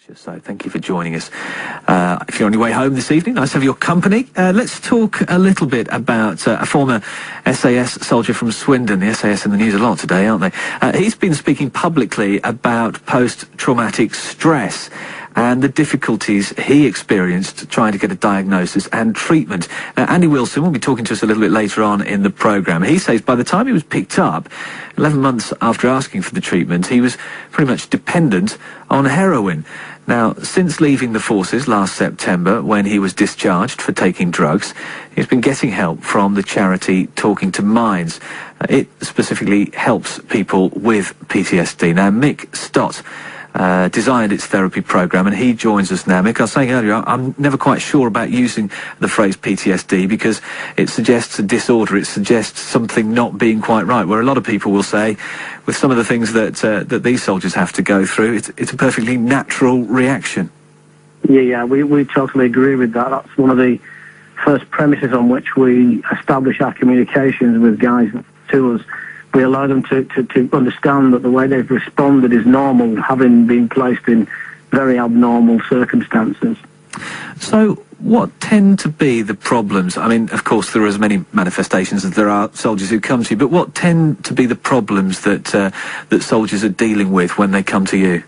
So thank you for joining us. If you're on your way home this evening, nice to have your company. Let's talk a little bit about a former SAS soldier from Swindon. The SAS in the news a lot today, aren't they? He's been speaking publicly about post-traumatic stress and the difficulties he experienced trying to get a diagnosis and treatment. Andy Wilson will be talking to us a little bit later on in the programme. He says by the time he was picked up, 11 months after asking for the treatment, he was pretty much dependent on heroin. Now, since leaving the forces last September, when he was discharged for taking drugs, he's been getting help from the charity Talking2minds. It specifically helps people with PTSD. Now, Mick Stott designed its therapy program, and he joins us now. Mick, I was saying earlier, I'm never quite sure about using the phrase PTSD because it suggests a disorder, it suggests something not being quite right, where a lot of people will say, with some of the things that these soldiers have to go through, it's a perfectly natural reaction. Yeah, we totally agree with that. That's one of the first premises on which we establish our communications with guys to us. We allow them to understand that the way they've responded is normal, having been placed in very abnormal circumstances. So what tend to be the problems? I mean, of course, there are as many manifestations as there are soldiers who come to you, but what tend to be the problems that soldiers are dealing with when they come to you?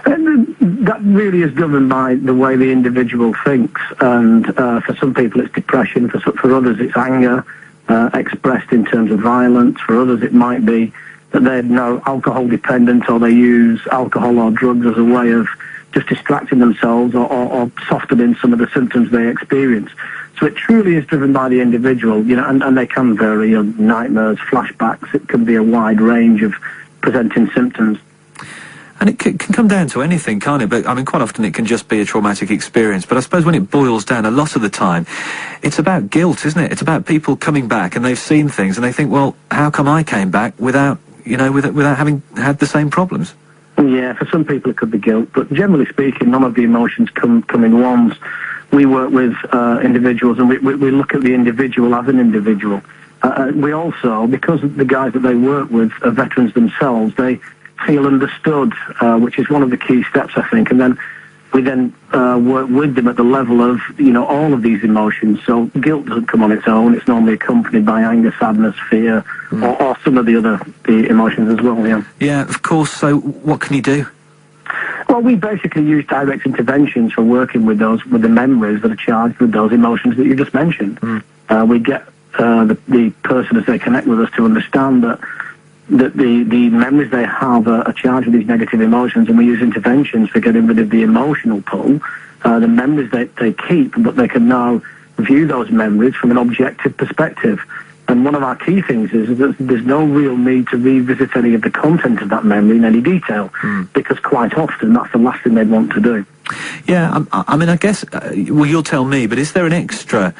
That really is driven by the way the individual thinks, and for some people it's depression, for others it's anger, expressed in terms of violence. For others it might be that they're now alcohol dependent, or they use alcohol or drugs as a way of just distracting themselves or softening some of the symptoms they experience. So it truly is driven by the individual, and they can vary on nightmares, flashbacks. It can be a wide range of presenting symptoms. And it can come down to anything, can't it? But, I mean, quite often it can just be a traumatic experience. But I suppose when it boils down, a lot of the time, it's about guilt, isn't it? It's about people coming back and they've seen things and they think, well, how come I came back without having had the same problems? Yeah, for some people it could be guilt. But generally speaking, none of the emotions come in ones. We work with individuals and we look at the individual as an individual. We also, because the guys that they work with are veterans themselves, they feel understood, which is one of the key steps, I think. And then we work with them at the level of, all of these emotions. So guilt doesn't come on its own. It's normally accompanied by anger, sadness, fear, or some of the emotions as well, yeah. Yeah, of course. So what can you do? Well, we basically use direct interventions for working with the memories that are charged with those emotions that you just mentioned. We get the person, as they connect with us, to understand that the memories they have are charged with these negative emotions, and we use interventions for getting rid of the emotional pull, the memories that they keep, but they can now view those memories from an objective perspective. And one of our key things is that there's no real need to revisit any of the content of that memory in any detail, because quite often that's the last thing they'd want to do. Yeah, I mean, I guess, well, you'll tell me, but is there an extra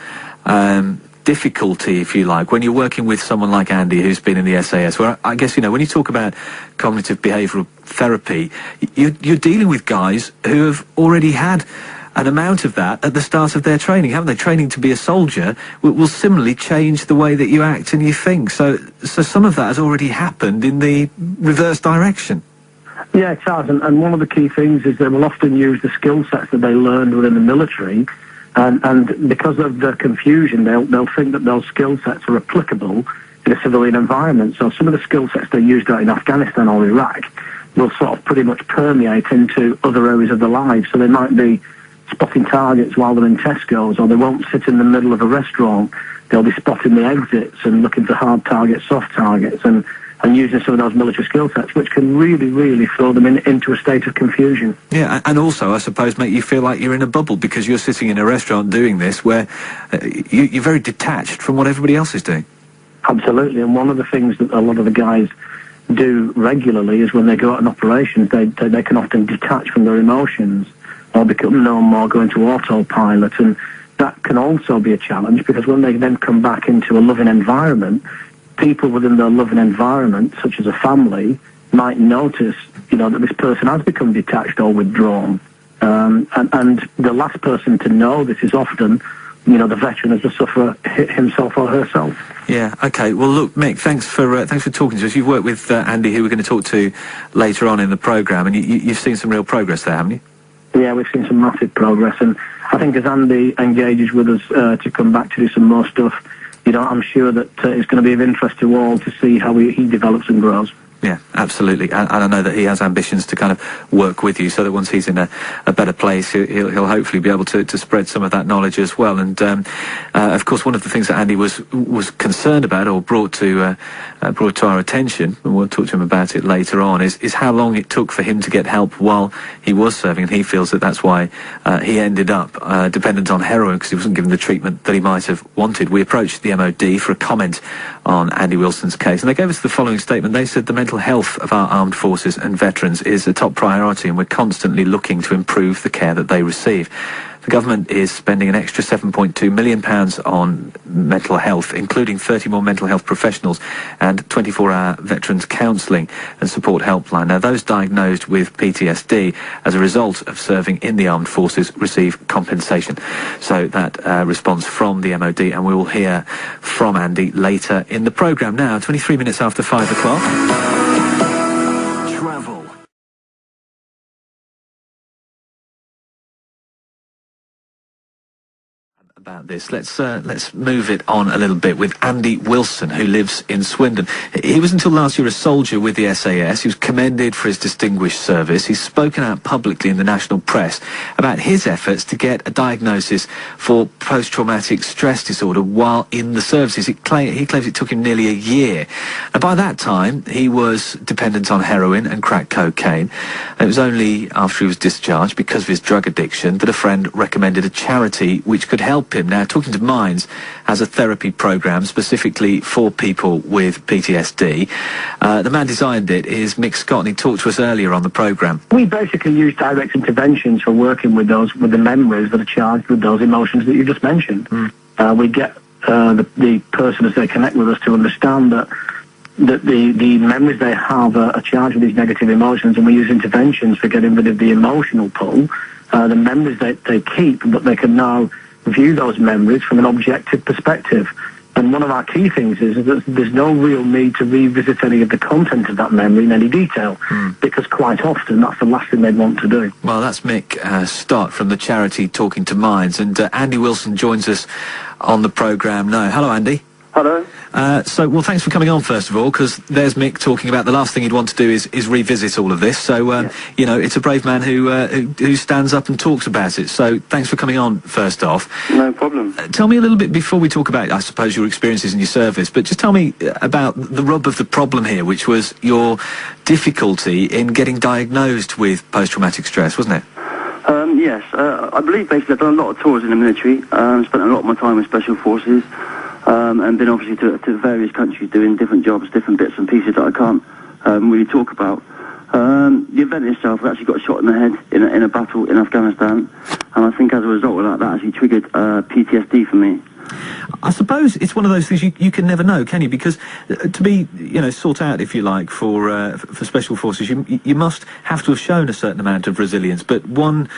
difficulty, if you like, when you're working with someone like Andy who's been in the SAS, where I guess, when you talk about cognitive behavioural therapy, you're dealing with guys who have already had an amount of that at the start of their training, haven't they? Training to be a soldier will similarly change the way that you act and you think. So some of that has already happened in the reverse direction. Yeah, it has, and one of the key things is they will often use the skill sets that they learned within the military. And because of the confusion, they'll think that those skill sets are applicable in a civilian environment. So some of the skill sets they used out in Afghanistan or Iraq will sort of pretty much permeate into other areas of their lives. So they might be spotting targets while they're in Tesco's, or they won't sit in the middle of a restaurant. They'll be spotting the exits and looking for hard targets, soft targets, and using some of those military skill sets, which can really, really throw them into a state of confusion. Yeah, and also, I suppose, make you feel like you're in a bubble because you're sitting in a restaurant doing this where you're very detached from what everybody else is doing. Absolutely, and one of the things that a lot of the guys do regularly is when they go out on operations, they can often detach from their emotions or become no more, go into autopilot, and that can also be a challenge because when they then come back into a loving environment, people within their loving environment, such as a family, might notice, that this person has become detached or withdrawn. And the last person to know this is often, the veteran as the sufferer himself or herself. Yeah, okay. Well, look, Mick, thanks for talking to us. You've worked with Andy, who we're going to talk to later on in the programme, and you've seen some real progress there, haven't you? Yeah, we've seen some massive progress, and I think as Andy engages with us to come back to do some more stuff, I'm sure that it's going to be of interest to all to see how he develops and grows. Yeah, absolutely. And I know that he has ambitions to kind of work with you so that once he's in a better place, he'll hopefully be able to spread some of that knowledge as well. And, of course, one of the things that Andy was concerned about or brought to our attention, and we'll talk to him about it later on, is how long it took for him to get help while he was serving. And he feels that that's why he ended up dependent on heroin, because he wasn't given the treatment that he might have wanted. We approached the MOD for a comment on Andy Wilson's case, and they gave us the following statement. They said the mental health of our armed forces and veterans is a top priority, and we're constantly looking to improve the care that they receive. The government is spending an extra £7.2 million on mental health, including 30 more mental health professionals and 24-hour veterans counselling and support helpline. Now, those diagnosed with PTSD as a result of serving in the armed forces receive compensation. So that response from the MOD, and we will hear from Andy later in the programme. Now, 23 minutes after 5 o'clock. Travel. About this, let's move it on a little bit with Andy Wilson, who lives in Swindon. He was until last year a soldier with the SAS. He was commended for his distinguished service. He's spoken out publicly in the national press about his efforts to get a diagnosis for post-traumatic stress disorder while in the services. He claims it took him nearly a year. And by that time, he was dependent on heroin and crack cocaine. And it was only after he was discharged because of his drug addiction that a friend recommended a charity which could help him. Now, Talking to Minds has a therapy program specifically for people with PTSD. The man designed it is Mick Scott, and he talked to us earlier on the program. We basically use direct interventions for working with the memories that are charged with those emotions that you just mentioned. We get the person, as they connect with us, to understand that the memories they have are charged with these negative emotions, and we use interventions for getting rid of the emotional pull, the memories that they keep, but they can now view those memories from an objective perspective. And one of our key things is that there's no real need to revisit any of the content of that memory in any detail, because quite often that's the last thing they'd want to do. Well, that's Mick Stott from the charity Talking to Minds, and Andy Wilson joins us on the programme now. Hello, Andy. Hello. Well, thanks for coming on, first of all, because there's Mick talking about the last thing he'd want to do is revisit all of this. So, it's a brave man who stands up and talks about it. So, thanks for coming on, first off. No problem. Tell me a little bit, before we talk about, I suppose, your experiences in your service, but just tell me about the rub of the problem here, which was your difficulty in getting diagnosed with post-traumatic stress, wasn't it? Yes. I believe, basically, I've done a lot of tours in the military, spent a lot of my time with Special Forces, and been obviously to various countries doing different jobs, different bits and pieces that I can't really talk about. The event itself, I actually got shot in the head in a battle in Afghanistan, and I think as a result of that actually triggered PTSD for me. I suppose it's one of those things you can never know, can you? Because to be, sought out, if you like, for Special Forces, you must have to have shown a certain amount of resilience. But one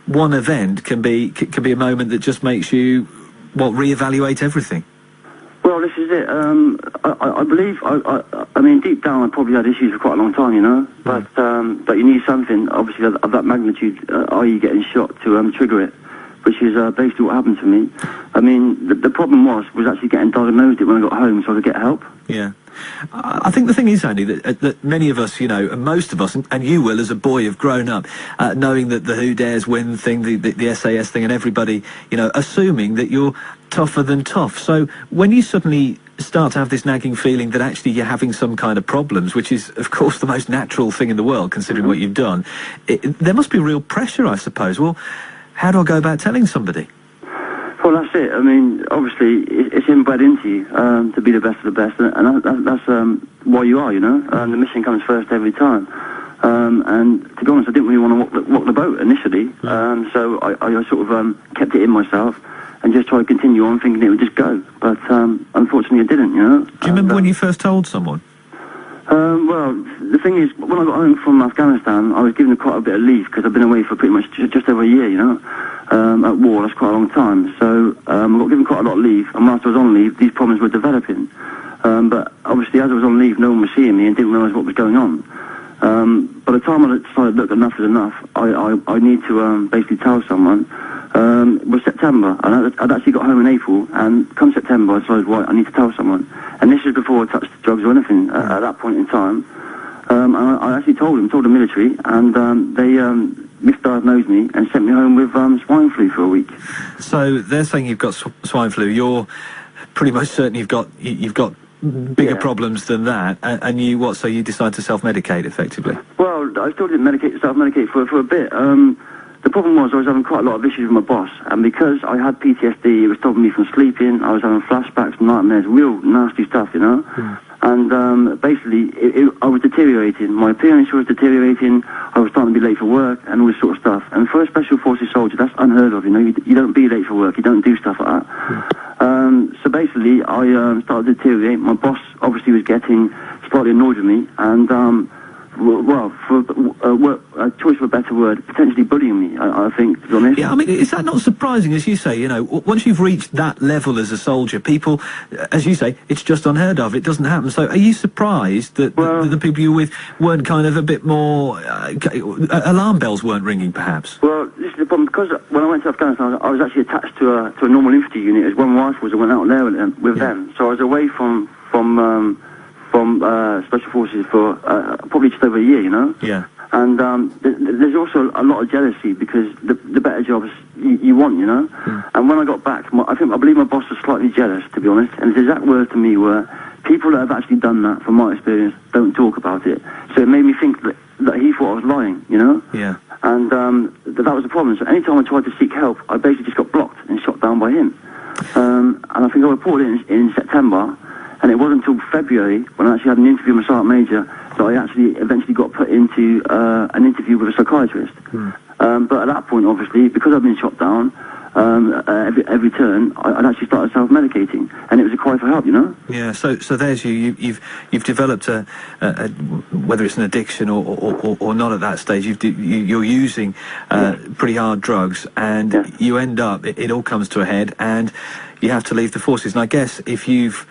event can be a moment that just makes you, reevaluate everything. Well, this is it. I believe, I mean, deep down, I probably had issues for quite a long time, but you need something, obviously, of that magnitude, i.e. getting shot to trigger it, which is basically what happened to me. I mean, the problem was actually getting diagnosed when I got home so I could get help. Yeah. I think the thing is, Andy, that many of us, and most of us, and you will as a boy, have grown up knowing that the Who Dares Win thing, the SAS thing, and everybody, assuming that you're tougher than tough. So when you suddenly start to have this nagging feeling that actually you're having some kind of problems, which is, of course, the most natural thing in the world, considering what you've done, there must be real pressure, I suppose. Well, how do I go about telling somebody? Well, that's it. I mean, obviously, it's inbred into you to be the best of the best, and that's why you are, the mission comes first every time. And to be honest, I didn't really want to walk the boat initially, so I sort of kept it in myself and just tried to continue on thinking it would just go. But unfortunately, it didn't, Do you remember when you first told someone? Well, the thing is, when I got home from Afghanistan, I was given quite a bit of leave because I've been away for pretty much just over a year, at war. That's quite a long time. So I got given quite a lot of leave, and whilst I was on leave, these problems were developing. But obviously, as I was on leave, no one was seeing me and didn't realise what was going on. By the time I decided, look, enough is enough, I need to basically tell someone. It was September, and I'd actually got home in April, and come September I decided, right, I need to tell someone. And this is before I touched drugs or anything at that point in time. And I actually told the military, and they misdiagnosed me and sent me home with swine flu for a week. So they're saying you've got swine flu. You're pretty much certain you've got bigger problems than that, and you what? So you decide to self-medicate effectively? Well, I still didn't self-medicate for a bit. The problem was I was having quite a lot of issues with my boss, and because I had PTSD, it was stopping me from sleeping. I was having flashbacks, nightmares, real nasty stuff, you know. And basically, I was deteriorating. My appearance was deteriorating. I was starting to be late for work and all this sort of stuff. And for a Special Forces soldier, that's unheard of, you know. You don't be late for work. You don't do stuff like that. So basically, I started to deteriorate. My boss obviously was getting slightly annoyed with me, and well, for a choice of a better word, potentially bullying me, I think, to be honest. Yeah, I mean, is that not surprising, as you say, you know, once you've reached that level as a soldier, people, as you say, it's just unheard of, it doesn't happen. So are you surprised that the people you were with weren't kind of a bit more, alarm bells weren't ringing, perhaps? Well, this is the problem, because when I went to Afghanistan, I was actually attached to a normal infantry unit. As one rifles, I went out there with them. So I was away from Special Forces for probably just over a year, you know? Yeah. And there's also a lot of jealousy, because the better jobs you want, you know? And when I got back, I believe my boss was slightly jealous, to be honest, and his exact words to me were, people that have actually done that, from my experience, don't talk about it. So it made me think that he thought I was lying, you know? Yeah. And that was the problem. So anytime I tried to seek help, I basically just got blocked and shot down by him. And I think I reported it in September, and it wasn't until February, when I actually had an interview with my sergeant major, that I actually eventually got put into an interview with a psychiatrist. But at that point, obviously, because I'd been shot down every turn, I'd actually started self-medicating, and it was a cry for help, you know? Yeah, so there's you've developed a whether it's an addiction or not at that stage, you're using pretty hard drugs, and you end up, it all comes to a head, and you have to leave the forces. And I guess if you've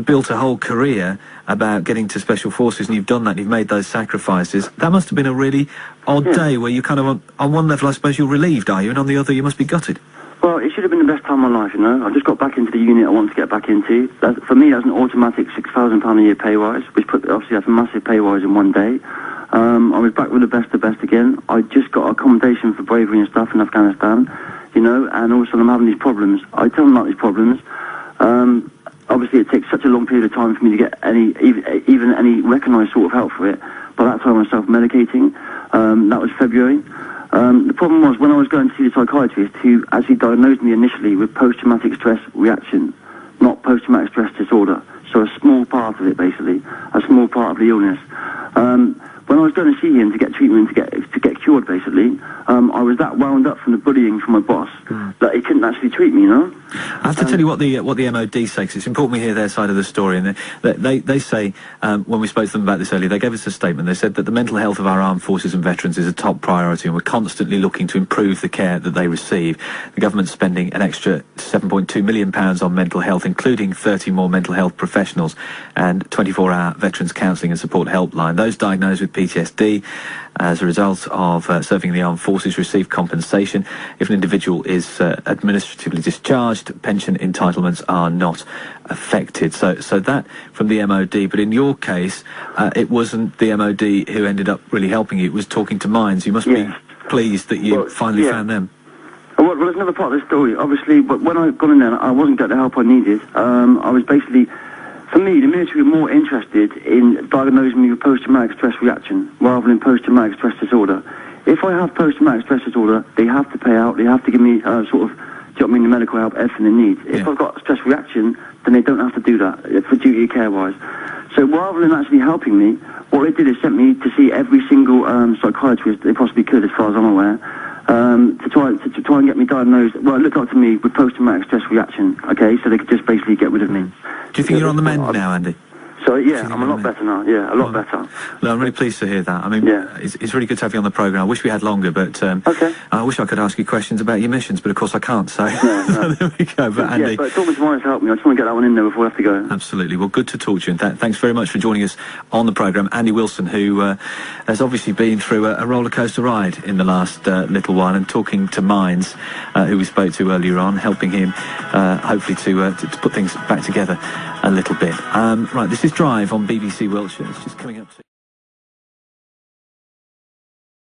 built a whole career about getting to Special Forces, and you've done that, and you've made those sacrifices, that must have been a really odd day where you kind of, on one level, I suppose you're relieved, are you? And on the other, you must be gutted. Well, it should have been the best time of my life, you know. I just got back into the unit I wanted to get back into. For me, that's an automatic £6,000 a year pay rise, which obviously that's a massive pay rise in one day. I was back with the best again. I just got accommodation for bravery and stuff in Afghanistan, you know, and all of a sudden I'm having these problems. I tell them about these problems. Obviously, it takes such a long period of time for me to get even any recognised sort of help for it. By that time, I was self-medicating. That was February. The problem was, when I was going to see the psychiatrist, who actually diagnosed me initially with post-traumatic stress reaction, not post-traumatic stress disorder. So a small part of it, basically, a small part of the illness. When I was going to see him to get treatment, to get cured, basically, I was that wound up from the bullying from my boss that he couldn't actually treat me, you know? I have to tell you what the MOD say, because it's important we hear their side of the story. And they say, when we spoke to them about this earlier, they gave us a statement. They said that the mental health of our armed forces and veterans is a top priority, and we're constantly looking to improve the care that they receive. The government's spending an extra £7.2 million on mental health, including 30 more mental health professionals and 24-hour veterans counselling and support helpline. Those diagnosed with PTSD as a result of serving in the armed forces receive compensation. If an individual is administratively discharged, pension entitlements are not affected. So that from the MOD. But in your case, it wasn't the MOD who ended up really helping you. It was Talking to Minds. You must be pleased that you finally found them. Well, there's another part of the story. Obviously, but when I got in there, I wasn't getting the help I needed. I was basically... For me, the military were more interested in diagnosing me with post-traumatic stress reaction rather than post-traumatic stress disorder. If I have post-traumatic stress disorder, they have to pay out, they have to give me the medical help, everything they need. If I've got stress reaction, then they don't have to do that for duty care-wise. So rather than actually helping me, what they did is sent me to see every single psychiatrist they possibly could, as far as I'm aware, to try and get me diagnosed. Well, it looked like to me with post-traumatic stress reaction. Okay, so they could just basically get rid of me. Do you think you're on the mend now, Andy? So yeah, I'm a lot better now. Yeah, a lot better. No, I'm really pleased to hear that. I mean, it's really good to have you on the programme. I wish we had longer, but okay. I wish I could ask you questions about your missions, but of course I can't. So there we go. But Andy, but Talking to Minds helped me. I just want to get that one in there before I have to go. Absolutely. Well, good to talk to you, and thanks very much for joining us on the programme. Andy Wilson, who has obviously been through a roller coaster ride in the last little while, and Talking to Minds, who we spoke to earlier on, helping him hopefully to put things back together a little bit. Right, this is Drive on BBC Wiltshire. It's just coming up to